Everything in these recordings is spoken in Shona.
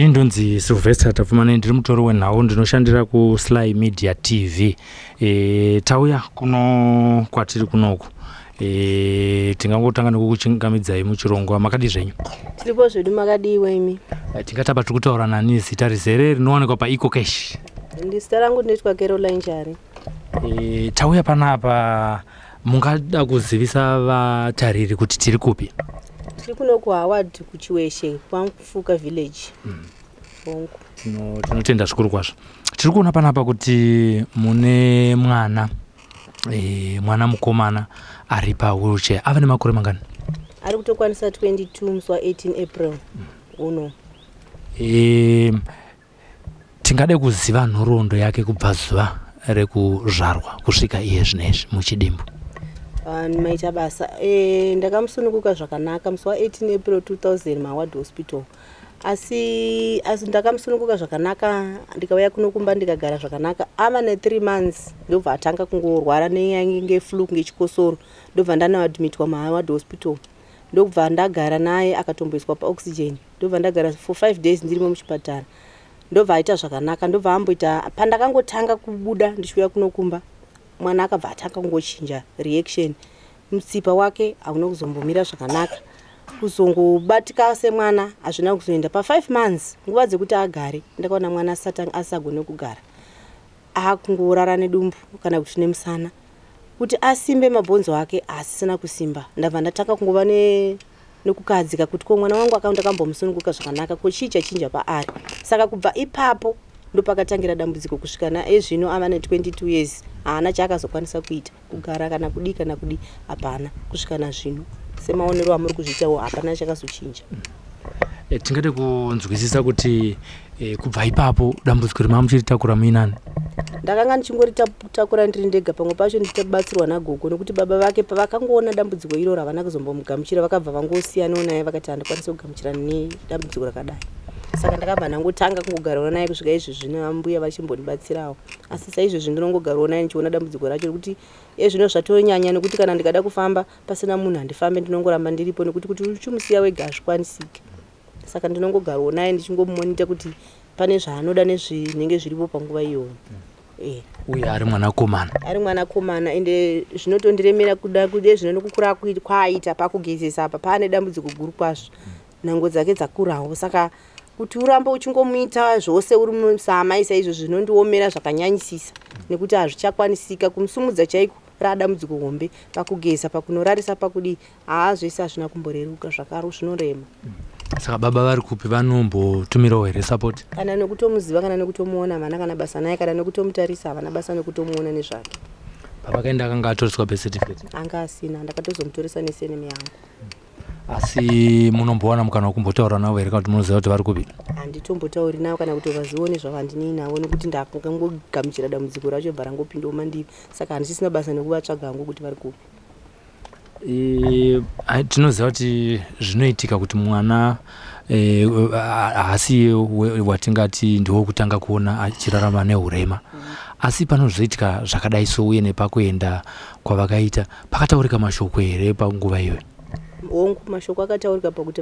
Ini ndonzi Silvester tafumana ndiri mutori wenhau ndinoshandira ku SlyMedia Tv. Tauya kuno kwatiri kunoko. Tingangotanga nekukuchingamidzai muchirongwa makadi zvenyu. Tiripo zvedu makadiwa imi. Tingataba tiri kutaura nani zita rizere rinowanikwa paEco Cash. Zita rangu ndinoitwa Carol Chari. Tauya panapa mungada kuzivisa vatariri kuti tiri kupi? Tiri kuno kuHoward kuchiweshe kwaMfuka village. Tinotenda zvikuru kwazvo. Tiri kuona panapa kuti mune mwana mukomana ari pawheelchair. Ava nemakore mangani? Ari kutokwanisa 22 musi wa18 April uno. Tingade kuziva nhoroondo yake kubva zuva rekuzvarwa kusvika iye zvinezvi muchidimbu. Maita basa. Ndakamusununguka zvakanaka musi wa18 April 2000 maWard Hospital. Asi ndakamusununguka zvakanaka ndikauya kunokumba ndikagara zvakanaka. Ava ne3 months ndobva atanga kungorwara ngeflu ngechikosoro. Ndobva ndanoadmitwa maWard Hospital. Ndobva ndagara naye akatomboiswa paoxygen. Ndobva ndagara for 5 days ndirimo muchipatara. Ndobva aita zvakanaka. Ndobva amboita pandakangotanga kubuda ndichiuya kunokumba. Mwana akabva atanga kungochinja reaction. Mutsipa wake hauna kuzombomira zvakanaka. Kuzongobatika semwana hazvina kuzoenda pa5 months nguva dzekuti agare ndakaona mwana asagone kugara. Akungorara nedumbu kana kuti nemusana. Kuti asimbe mabhonzo ake asisina kusimba. Ndabva ndatanga kungova nekukadzika kuti ko mwana wangu ndakambomusununguka zvakanaka ko chinja paari. Saka kubva ipapo ndopakatangira dambudziko kusvika naezvino ava ne22 years. Haana chaakazokwanisa kuita kugara kana kudi hapana kusvika nazvino. Semaonero amuri kuzviitawo hapana chakazochinja. Tingade kunzwisisa kuti kubva ipapo dambudziko rimamuchiritakura muinani? Ndakanga ndichingoritakura ndiri ndega, pamwe pacho nditabatsirwa nagogo nokuti baba vake pavakangoona dambudziko iro havana kuzombomugamuchira, vakabva vangosiyanawo naye vakati handikwanisi kugamuchira nedambudziko rakadai. Saka ndakabva ndangotanga kungogarawo naye kusvika izvezvino ambuya vachimbondibatsirawo. Asi saizvozvi ndinongogarawo naye ndichiona dambudziko racho nokuti ezvino zvatonyanya nokuti kana ndikada kufamba pasina munhu handifambe ndinongoramba ndiripo nokuti kuti uchimusiya wega hazvikwanisiki. Saka ndinongogarawo naye ndichingomonita kuti pane zvaanoda nezvinenge zviripo panguva iyoyo. Uye ari mwanakomana. Ari mwanakomana ende zvinotondiremera kuda kuti zvinokukura kwaita pakugezesa apa pane dambudziko guru kwazvo. Nhango dzake dzakurawo saka kuti urambe uchingomuita zvose uri musama saizvo zvinondiomera zvakanyanyisisa nekuti hazvichakwanisika kumusumudza chaiko radambudziko hombe pakugeza pakunorarisa pakudi zvese hazvina kumboreruka zvakaro zvinorema. Saka baba vari kupi vanombotumirawo here support? Kana nekutomuziva kana nekutomuona havana kana basa naye kana nekutomutarisa havana basa nekutomuona nezvake. Baba kaenda akanga atoriswa birth certificate? Anga asina, ndakatozomutoresa nesenemi yangu. Asi munombowana mukana wokumbotaura navo here kana kuti munoziva kuti vari kupi? Handitombotauri navo kana kuti vazione zvavandini navo nokuti ndakangogamuchira dambudziko racho bva rangopindawo mandiri. Saka handisisina basa nekuvatsvaga hangu kuti vari kupi. Tinoziva kuti zvinoitika kuti mwana haasi watingati ndiwo kutanga kuona achirarama nehurema. Asi panozoitika zvakadai so uye nepakuenda kwavakaita pakataurika mashoko here panguva iyoyo? Hongu mashoko akataurika pakuti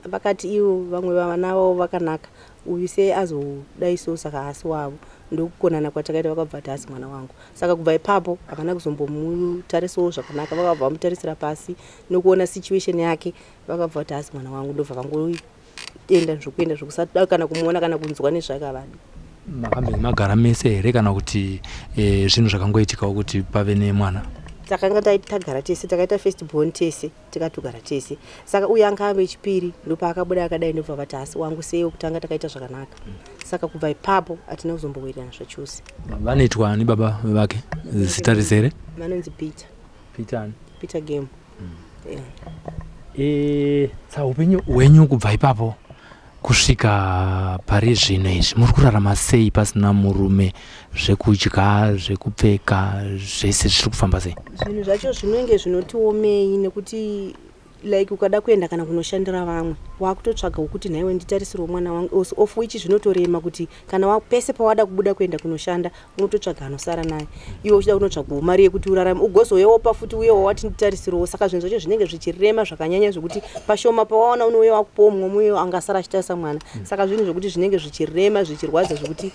vakati ivo vamwe vana vavo vakanaka uyu sei azodaiso saka hasi wavo ndokukonana kwatakaita vakabva ti hasi mwana wangu. Saka kubva ipapo havana kuzombomutarisawo zvakanaka, vakabva vamutarisira pasi nokuona situation yake vakabva ti hasi mwana wangu ndobva vangoenda zvokuenda zvokusada kana kumuona kana kunzwa nezvake havadi. Makambe magara mese here kana kuti zvinhu zvakangoitikawo kuti pave nemwana? Takanga tagara tese, takaita first born tese, tikatogara tese. Saka uyu anga ave chipiri ndopa akabuda akadai ndobva vati hasi wangu sei kutanga takaita zvakanaka. Saka kubva ipapo hatina kuzombowirirana zvachose. Vanoitwa ni baba vake? Zita rizere? Vanonzi Peter. Peter ani? Peter Game. Saka upenyu hwenyu kubva ipapo kusvika pari zvino izvi muri kurarama sei pasina murume, zvekudya, zvekupfeka, zvese zviri kufamba sei? Zvinhu zvacho zvinenge zvinotiomei nekuti like ukada kuenda kana kunoshandira vamwe wakutotsvaga ukuthi naiwe nditarisirwa mwana wangu of which zvinotorema kuti kana pese pawada kubuda kuenda kunoshanda unototsvaga anosara naye iwe uchida kunotsvaga mari yekuti urarame ugozoyewopa futi uyewo wati nditarisirwa saka zvinhu zvacho zvinenge zvichirema zvakanyanya zvokuti pashoma pawaona unowe wakupawo mumwe muye angasara achitarisa mwana saka zvinhu zvokuti zvinenge zvichirema zvichirwadza zvokuti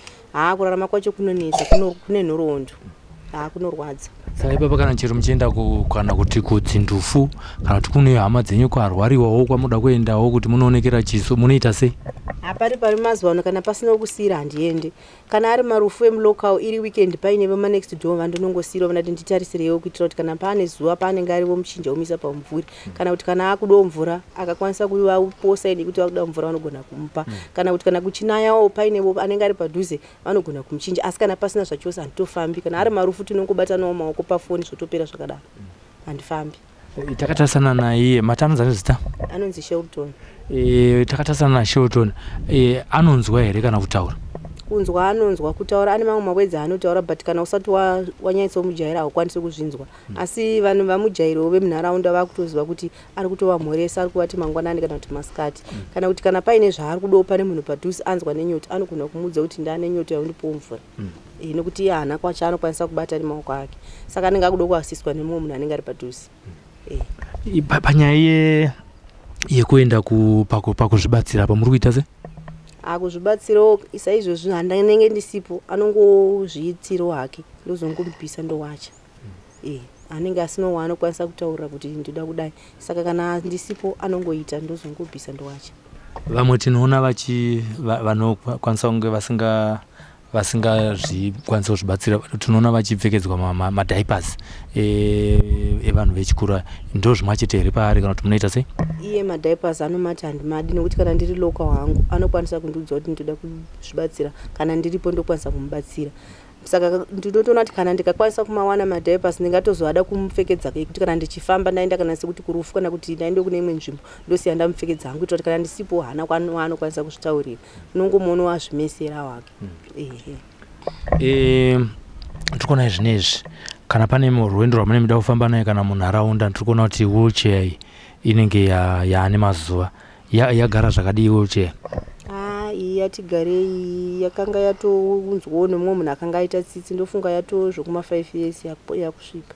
kurarama kwacho kunonetsa kune nhoroondo kunorwadza. Saka ipapo kana chero muchienda kana kuti kudzindufu kana kuti kune hama dzenyu kwarwariwawo kwamuda kuendawo kuti munoonekera chiso munoita sei? Pari mazuva ano kana pasina kusira handiendi. Kana ari marufu emulocal iri weekend paine vema next door vandonongosira vanati nditarisirewo kuitira kuti kana pane zuva paanenge ariwo muchinja omisa pamumvuri kana kuti kana akudawo mvura akakwanisa kuvaposa ine kuti vakuda mvura vanogona kumupa kana kuti kana kuchinayawo painevo anenge ari padhuze vanogona kumuchinja asi kana pasina zvachose handitofambi kana ari marufu tinongobatanawo maoko pafoni zvotopera zvakadaro handifambi. Takatarisana naye matanonzi zita anonzi Shelton. Takatarisana naShelton anonzwa here kana kutaura? Kunzwa anonzwa, kutaura ane mamwe mawedzi anotaura but kana usati wanyanyisa mujaira haukwanisi kuzvinzwa asi vanhu vamujairo vemunharaunda vakutoziva kuti ari kutova mhoresa ari kuvati mangwanani kana kuti masikati kana kuti kana paine zvaari kudawo pane munhu padhuze anzwa nenyota anogona kumudza kuti ndane nyota yaundipawo mvura nokuti iye hana kwacho anokwanisa kubata nemaoko ake saka anenge akuda kuasiswa nemumwe munhu anenge ari padhuze. Panyaya yekuenda pakuzvibatsira pamuri kuita se? Kuzvibatsirawo saizvozvi handanenge ndisipo anongozviitirawo hake ndozongomupisa ndowacha anenge asina waanokwanisa kutaurira kuti ndoda kudai saka kana ndisipo anongoita ndozongopisa ndowacha. Vamwe tinoona vanokwanisa kunge vasingazvikwanisa kuzvibatsira tinoona vachipfekedzwa madiapers evanhu vechikura ndozvimwachete here paari kana kuti munoita sei? Iye madiapers anomati handimadi nokuti kana ndiri local wangu anokwanisa kundiudza kuti ndoda kuzvibatsira kana ndiripo ndokwanisa kumubatsira saka ndinotoona kuti kana ndikakwanisa kumawana madiapers ndingatozoada kumupfekedza kuti kana ndichifamba ndaenda kana sekuti kurufu kana kuti ndaende kune imwe nzvimbo ndosiya ndamupfekedza hangu kuitira kuti kana ndisipo hana kwaanokwanisa kuzvitaurira unongomona wazvimesera wake. Tirikuona zvinezvi kana pane rwendo rwamune muda kufamba naye kana munharaunda tirikuona kuti wheelchair inenge yaane mazuva yagara zvakadii wheelchair? Yatigarei yakanga yatounzwawo nemumwe munhu akanga aita tsitsi ndofunga yato zvokuma 5 years yakusvika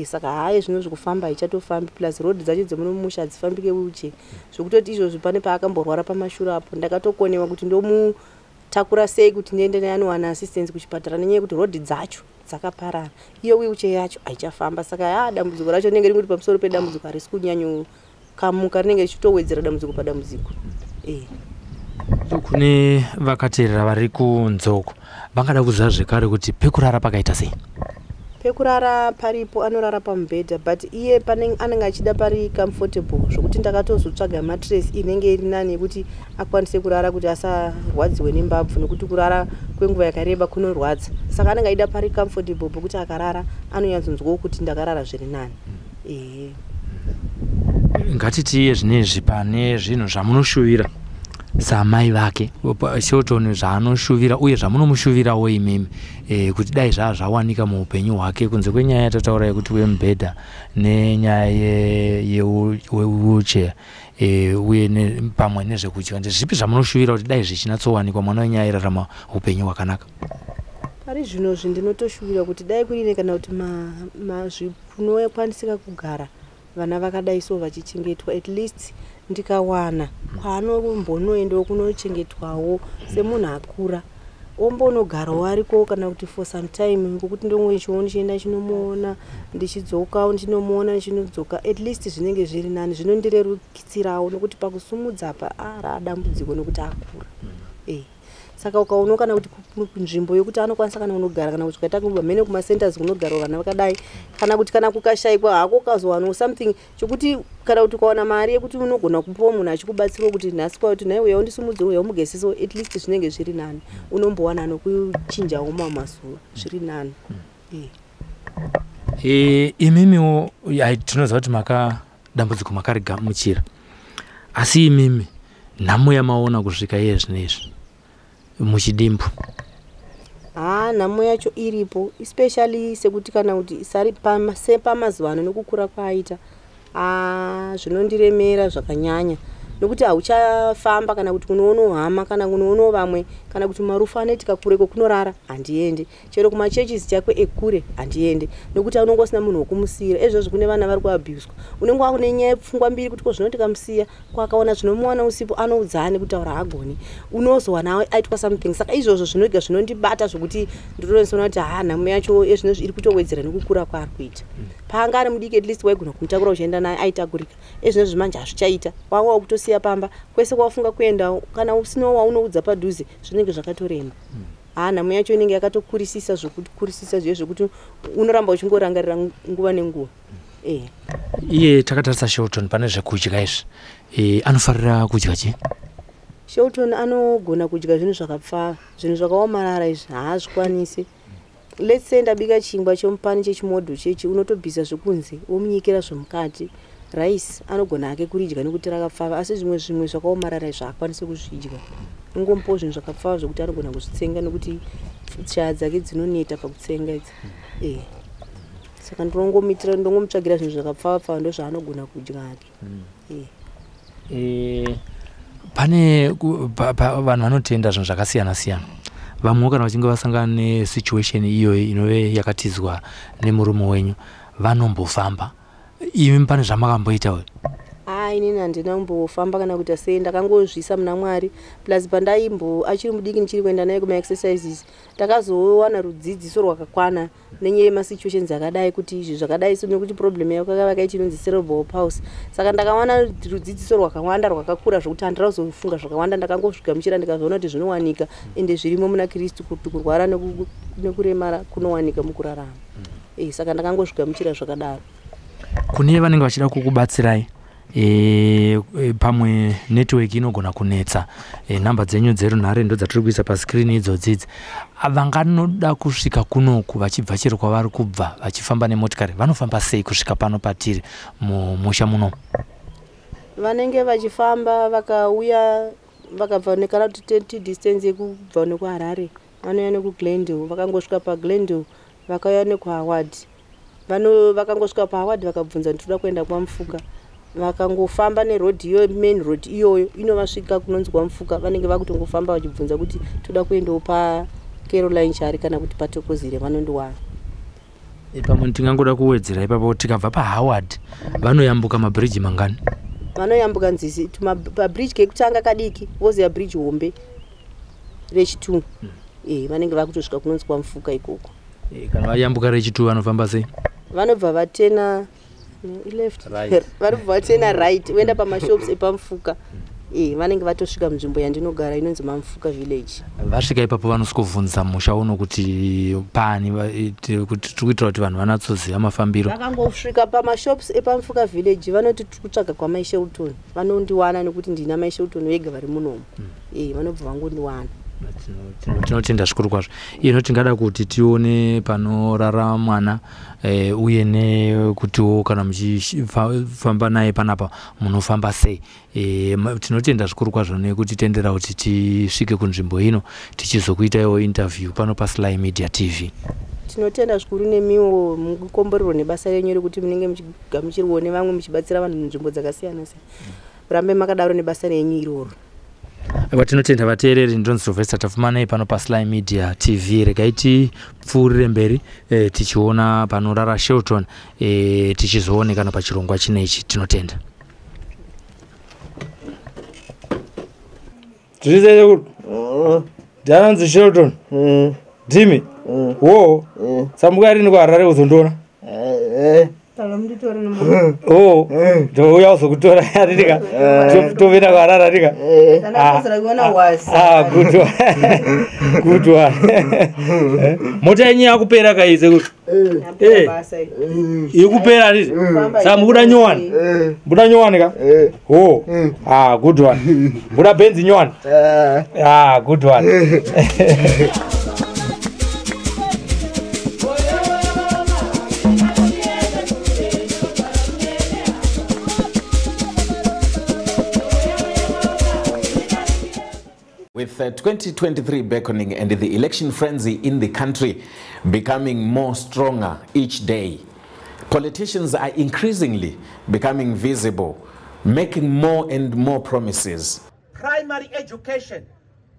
saka haye zvino zvekufamba haichatofambi plus road dzacho dzemunomusha hadzifambike wheelchair zvokutoti izvozvi pane paakamborwara pamashure apo ndakatokonewa kuti ndomutakura sei kuti ndiende naye anowana assistance kuchipatara nenyaya yekuti road dzacho dzakaparara iyo wheelchair yacho haichafamba saka dambudziko racho rinenge ringoti pamusoro pedambudziko harisi kunyanyokamuka rinenge richitowedzera dambudziko padambudziko. Kune vakateerera vari kunzoko vangada kuziva zvekare kuti pekurara pakaita sei? Pekurara paripo anorara pamubhedha but iye anenge achida pari comfortable zvokuti ndakatozotsvaga mattress inenge iri nani yekuti akwanise kurara kuti asarwadziwe nembabvu nokuti kurara kwenguva yakareba kunorwadza saka anenge aida pari comfortable pokuti akarara anonyanzonzwawo kuti ndakarara zviri nani. Ngatiti iye zvinezvi pane zvinhu zvamunoshuvira samai vake Shelton zvaanoshuvira uye zvamunomushuvirawo imimi kuti dai zvawanika muupenyu hwake kunze kwenyaya yatataura yekuti wemubhedha nenyaya yewheelchair uye pamwe nezvekudya ndezvipi zvamunoshuvira kuti dai zvichinatsowanikwa mwana wenyaya irarama upenyu hwakanaka? Pari zvinozvi ndinotoshuvira kuti dai kurine kana kuti zvinokwanisika kugara vana vakadai so vachichengetwa at least ndikawana kwaanombondoendawo kunochengetwawo semunhu akura ombonogarawo ariko kana kuti for some time ngokuti ndongoichiwo ndichienda chinomuona ndichidzokawo ndichinomuona ndichinodzoka at least zvinenge zviri nani zvinondirerukitsirawo nokuti pakusumudza apa dambudziko nokuti akura. Saka ukaona kana kuti nzvimbo yokuti anokwanisa kana unogara kana kuti ukaita kumene kumacenters kunogara vana vakadai kana kuti kana kukashayikwa hako ukazowanawo something chokuti kana kuti ukawana mari yekuti unogona kupawo munhu achikubatsirawo kuti nhasi kwauti naiwe uya undisumudze uya umugesesewo at least zvinenge zviri nani unombowana nokuchinjawo mamazuva zviri nani. Imimiwo tinoziva kuti dambudziko makarigamuchira asi imimi nhamo yamaona kusvika iye zvinezvi muchidimbu? Nhamo yacho iripo especially sekuti kana kuti isari sepamazuva ano nokukura kwaaita zvinondiremera zvakanyanya nokuti hauchafamba kana kuti kunoono hama kana kunoono vamwe kana kuti marufu anoitika kureko kunorara handiendi chero kumachechisi chakwe ekure handiendi nokuti unongosina munhu wokumusiyira ezvozvo kune vana vari kuabhuswa unenge waune nyaya yepfungwa mbiri kuti kozvinoti kamusiya kwakaona zvinomuwana usipo anoudzane kutaura hagoni unozowana aitwa something saka izvozvo zvinoiga zvinondibata zvokuti ndinozoona kuti nhamu yacho ezvinozvi iri kutowedzera nekukura kwaari kuita paanga ari mudiki at least waigona kumutakura uchienda naye aitakurika ezvinozvi manje hazvichaita wanga wakutosiya pamba kwese kwawafunga kuendawo kana usinawo waunoudza padhuze zvinenge zvakatorema nhamu yacho inenge yakatokurisisa zvokukurisisa zviye zvokuti unoramba uchingorangarira nguva nenguva iye takatarisa Shelton pane zvekudya izvi anofarira kudya chii? Shelton anogona kudya zvinhu zvakapfava zvinhu zvakaomarara izvi haazvikwanisi. Let's say ndabika chingwa chomupani chechimodho chechi unotobvisa zvekunze womunyikira zvomukati rice anogona hake kuridya nekuti rakapfava asi zvimwe zvakaomarara izvi haakwanisi kuzvidya ungompo zvinhu zvakapfava zvokuti anogona kuzvitsenga nekuti shaya dzake dzinoneta pakutsenga idzi saka ndongomutsvagira zvinhu zvakapfava ndo zvaanogona kudya hake pane vanhu vanotenda zvinhu zvakasiyana siyana vamwe kana vachinge vasangana nesituation iyoyo inove yakatizwa nemurume wenyu vanombofamba imi pane zvamakamboita we? Inini handina kumbofamba kana kuita sei ndakangozvisa muna Mwari plus pandaimbo achiri mudiki ndichiri kuenda naye kuma exercises takazowana rudzidziso rwakakwana nenyaya yemasituations akadai kuti izvi zvakadai so nekuti problem yako yakaita inonzi cerebral palsy saka ndakawana rudzidziso rwakawanda rwakakura zvokuti handirazofunga zvakawanda ndakangosvigamuchira ndikazoona kuti zvinowanika ende zvirimo muna Kristu kuti kurwara nekuremara kunowanika mukurarama saka ndakangosvigamuchira zvakadaro. Kune vanenge vachida kukubatsirai pamwe network inogona kunetsa namba dzenyu dzerunhare ndo dzatiri kuisa paskrini idzodzidzi vanganoda kusvika kunoku vachibva chero kwavari kubva vachifamba nemotikari vanofamba sei kusvika pano patiri mumusha muno? Vanenge vachifamba vakauya vakabva nekana kuti 30 distance yekubva nekuHarare vanouya nekuGlendale vakangosvika paGlendale vakauya nekuHoward vakangosvika paHoward vakabvunza nditoda kuenda kwaMufuka vakangofamba neroad iyo main road iyoyo inovasvika kunonzi kwaMufuka vanenge vakutongofamba vachibvunza kuti toda kuendawo paCarol Chari kana kuti paThokozile vanondowana. Pamwe tingangoda kuwedzera ipapo tikabva paHoward vanoyambuka mabridge mangani? Vanoyambuka nzizi pabridge kekutanga kadiki voziya bridge hombe rechi2 vanenge vakutosvika kunonzi kwaMufuka ikoko. Kana vayambuka rechi2 vanofamba sei? Vanobva vatena left vanobva vatena right voenda pamashops epaMufuka vanenge vatosvika munzvimbo yandinogara inonzi maMufuka village. Vasvika ipapo vanosvikobvunza musha uno kuti pani kuti tikuitira kuti vanhu vanatsoziva mafambiro. Vakangosvika pamashops epaMufuka village vanoti tiri kutsvaga kwamai Shelton vanondiwana nekuti ndina mai Shelton vega vari munomu vanobva vangondiwana. Tinotenda zvikuru kwazvo ino tingada kuti tione panorara mwana uye nekutiwo kana muchifamba naye panapa munofamba sei. Tinotenda zvikuru kwazvo nekutitendera kuti tisvike kunzvimbo ino tichizokuitaiwo interview pano paSlyMedia TV. Tinotenda zvikuru nemiwo mukukomborerwa nebasa renyu rekuti munenge muchigamuchirwa nevamwe muchibatsira vanhu munzvimbo dzakasiyana siyana. Rambe makadaro nebasa renyu iroro. Tinotenda vateereri ndinonzi Silvester tafumanai pano paSlyMedia TV regai tipfuurire mberi tichiona panorara Shelton tichizoonekana pachirongwa chinechi. Tinotenda tirizeje kuti ndanzi Shelton Dimi wo sambuka rini kuHarare uzondoona ndouya uzokutora atika tovenda kuHarare atika kutwa mota yenyu yakupera kaize kuti ikupera atiti saka mukuda nyowani ka good one mukuda benzi nyowani good one. With 2023 beckoning and the election frenzy in the country becoming more stronger each day, Politicians are increasingly becoming visible, making more and more promises. Primary education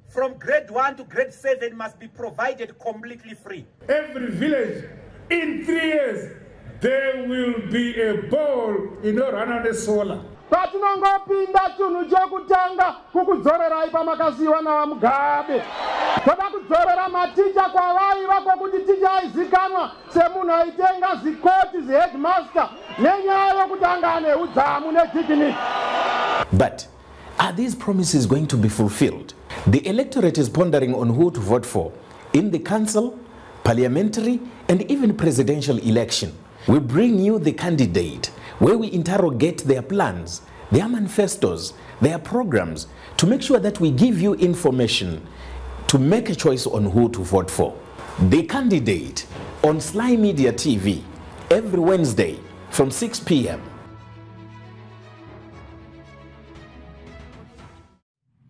from grade 1 to grade 7 must be provided completely free. Every village, in 3 years, there will be a ball in a run on the solar. Patinongopinda tunhu chekutanga kukudzorerai pamakasiyiwa navamugabe. Toda kudzorera maticha kwavaiva kwokuti ticha aizikanwa semunhu aitenga zikoti zheadmaster nenyaya yokuti anga ane udzamu nedignity. But are these promises going to be fulfilled? The electorate is pondering on who to vote for in the council, parliamentary, and even presidential election. We bring you the candidate, where we interrogate their plans, their manifestos, their programs, to make sure that we give you information to make a choice on who to vote for. The candidate on SlyMedia TV every Wednesday from 6 p.m.